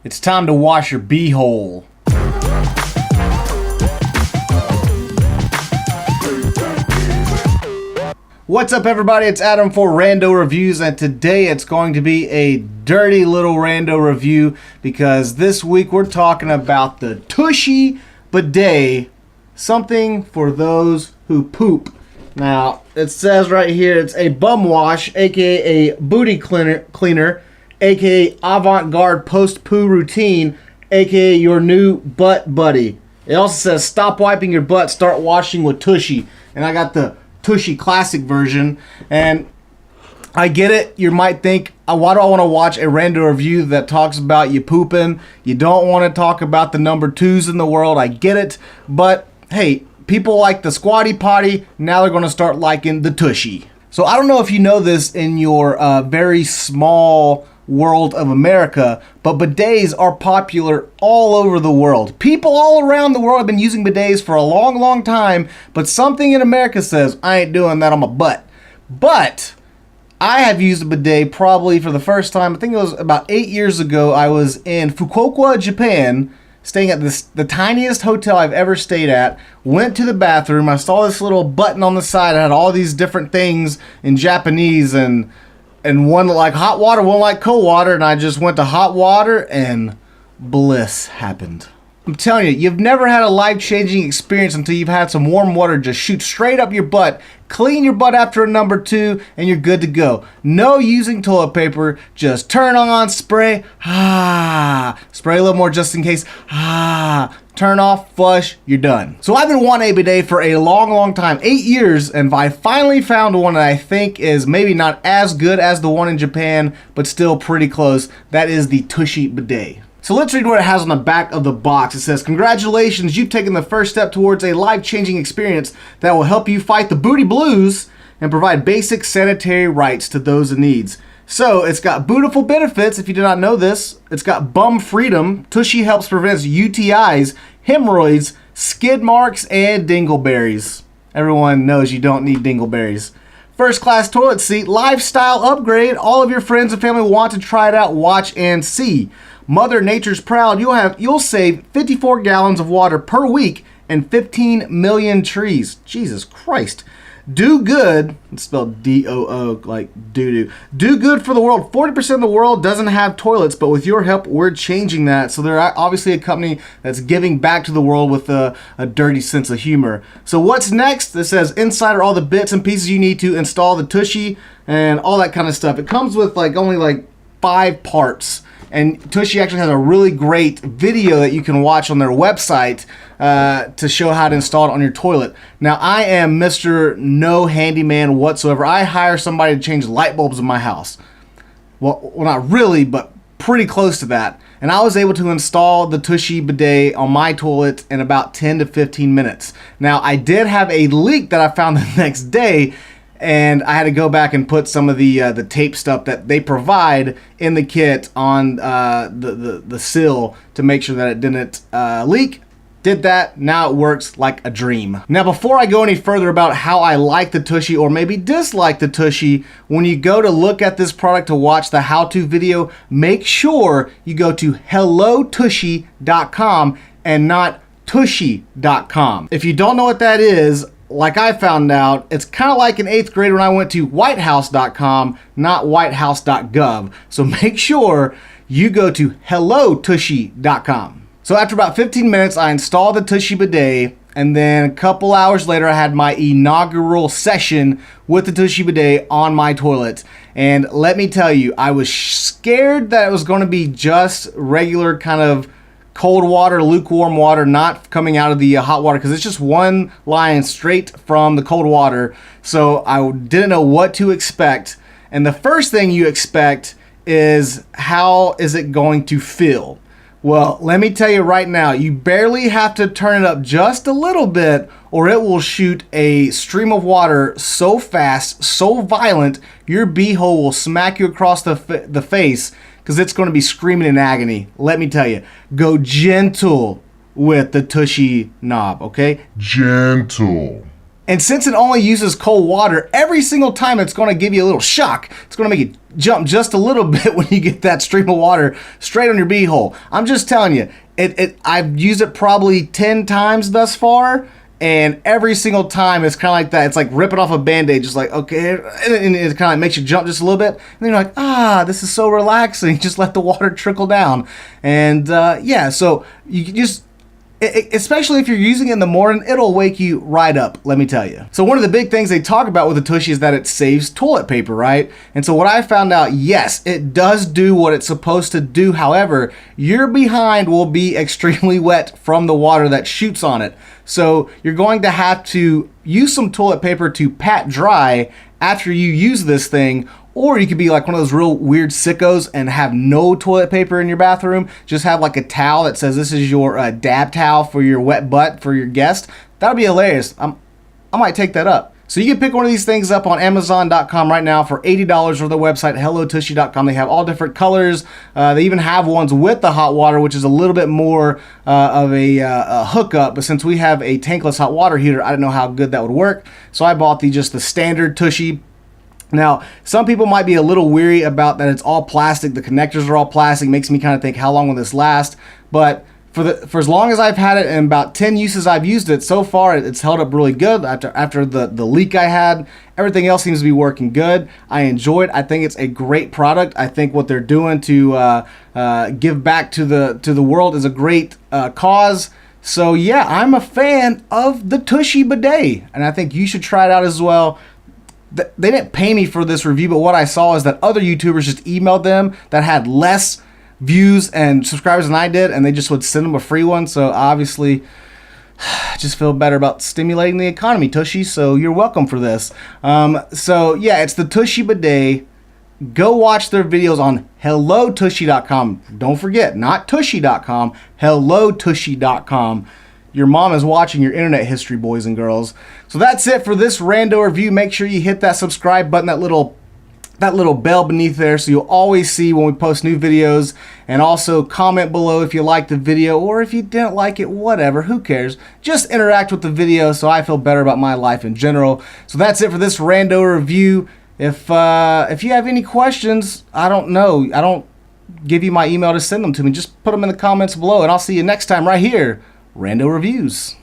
It's time to wash your beehole. What's up, everybody? It's Adam for Rando Reviews, and today it's going to be a dirty little Rando review because this week we're talking about the Tushy Bidet, something for those who poop. Now, it says right here it's a bum wash, aka a booty cleaner, aka avant-garde post-poo routine, aka your new butt buddy. It also says stop wiping your butt, start washing with Tushy. And I got the Tushy Classic version, and I get it. You might think, why do I want to watch a Rando review that talks about you pooping? You don't want to talk about the number twos in the world. I get it, but hey, people like the squatty potty. Now they're going to start liking the Tushy. So I don't know if you know this in your very small world of America, but bidets are popular all over the world. People all around the world have been using bidets for a long time, but something in America says, I ain't doing that on my butt. But I have used a bidet probably for the first time. I think it was about 8 years ago. I was in Fukuoka, Japan, staying at the tiniest hotel I've ever stayed at. Went to the bathroom. I saw this little button on the side. It had all these different things in Japanese, and one like hot water, one like cold water, and I just went to hot water and bliss happened. I'm telling you, you've never had a life-changing experience until you've had some warm water just shoot straight up your butt, clean your butt after a number two, and you're good to go. No using toilet paper, just turn on, spray, spray a little more just in case, turn off, flush, you're done. So I've been wanting a bidet for a long time, 8 years, and I finally found one that I think is maybe not as good as the one in Japan, but still pretty close. That is the Tushy Bidet. So let's read what it has on the back of the box. It says, congratulations, you've taken the first step towards a life-changing experience that will help you fight the booty blues and provide basic sanitary rights to those in need. So it's got beautiful benefits, if you did not know this. It's got bum freedom. Tushy helps prevent UTIs, hemorrhoids, skid marks, and dingleberries. Everyone knows you don't need dingleberries. First class toilet seat, lifestyle upgrade. All of your friends and family want to try it out, watch and see. Mother Nature's proud. You'll save 54 gallons of water per week and 15 million trees. Jesus Christ. Do good, it's spelled D-O-O, like doo-doo. Do good for the world. 40% of the world doesn't have toilets, but with your help, we're changing that. So they're obviously a company that's giving back to the world with a dirty sense of humor. So what's next? It says, inside are all the bits and pieces you need to install the Tushy and all that kind of stuff. It comes with only 5 parts. And Tushy actually has a really great video that you can watch on their website to show how to install it on your toilet. Now, I am Mr. No handyman whatsoever. I hire somebody to change light bulbs in my house. Well, not really, but pretty close to that. And I was able to install the Tushy Bidet on my toilet in about 10 to 15 minutes. Now, I did have a leak that I found the next day, and I had to go back and put some of the tape stuff that they provide in the kit on the sill to make sure that it didn't leak. Did that. Now it works like a dream. Now, before I go any further about how I like the Tushy or maybe dislike the Tushy, when you go to look at this product to watch the how-to video, make sure you go to hellotushy.com and not tushy.com. If you don't know what that is, like I found out, it's kind of like in 8th grade when I went to whitehouse.com, not whitehouse.gov. So make sure you go to hellotushy.com. So after about 15 minutes, I installed the Tushy Bidet, and then a couple hours later, I had my inaugural session with the Tushy Bidet on my toilet. And let me tell you, I was scared that it was going to be just regular kind of cold water, lukewarm water, not coming out of the hot water, because it's just one line straight from the cold water. So I didn't know what to expect. And the first thing you expect is, how is it going to feel? Well, let me tell you right now, you barely have to turn it up just a little bit, or it will shoot a stream of water so fast, so violent, your beehole will smack you across the face, because it's going to be screaming in agony. Let me tell you, go gentle with the Tushy knob, okay? Gentle. And since it only uses cold water, every single time it's going to give you a little shock. It's going to make you jump just a little bit when you get that stream of water straight on your beehole. I'm just telling you, I've used it probably 10 times thus far, and every single time it's kind of like that. It's like ripping off a Band-Aid, just like, okay, and it kind of makes you jump just a little bit. And then you're like, this is so relaxing. Just let the water trickle down. And yeah, so you just... especially if you're using it in the morning, it'll wake you right up, let me tell you. So one of the big things they talk about with the Tushy is that it saves toilet paper, right? And so what I found out, yes, it does do what it's supposed to do. However, your behind will be extremely wet from the water that shoots on it. So you're going to have to use some toilet paper to pat dry after you use this thing. Or you could be like one of those real weird sickos and have no toilet paper in your bathroom. Just have like a towel that says this is your dab towel for your wet butt for your guest. That would be hilarious. I might take that up. So you can pick one of these things up on Amazon.com right now for $80, or the website HelloTushy.com. They have all different colors. They even have ones with the hot water, which is a little bit more of a hookup. But since we have a tankless hot water heater, I didn't know how good that would work. So I bought just the standard Tushy. Now, some people might be a little weary about that it's all plastic. The connectors are all plastic. Makes me kind of think, how long will this last? But for as long as I've had it, and about 10 uses I've used it, so far it's held up really good. After the leak I had, everything else seems to be working good. I enjoy it. I think it's a great product. I think what they're doing to give back to the world is a great cause. So yeah, I'm a fan of the Tushy Bidet, and I think you should try it out as well. They didn't pay me for this review, but what I saw is that other YouTubers just emailed them that had less views and subscribers than I did, and they just would send them a free one. So obviously, I just feel better about stimulating the economy, Tushy. So you're welcome for this. So yeah, it's the Tushy Bidet. Go watch their videos on HelloTushy.com. Don't forget, not Tushy.com, HelloTushy.com. Your mom is watching your internet history, boys and girls. So that's it for this rando review. Make sure you hit that subscribe button, that little bell beneath there, so you'll always see when we post new videos. And also comment below if you liked the video, or if you didn't like it, whatever, who cares? Just interact with the video so I feel better about my life in general. So that's it for this rando review. If you have any questions, I don't know. I don't give you my email to send them to me. Just put them in the comments below, and I'll see you next time right here. Rando Reviews.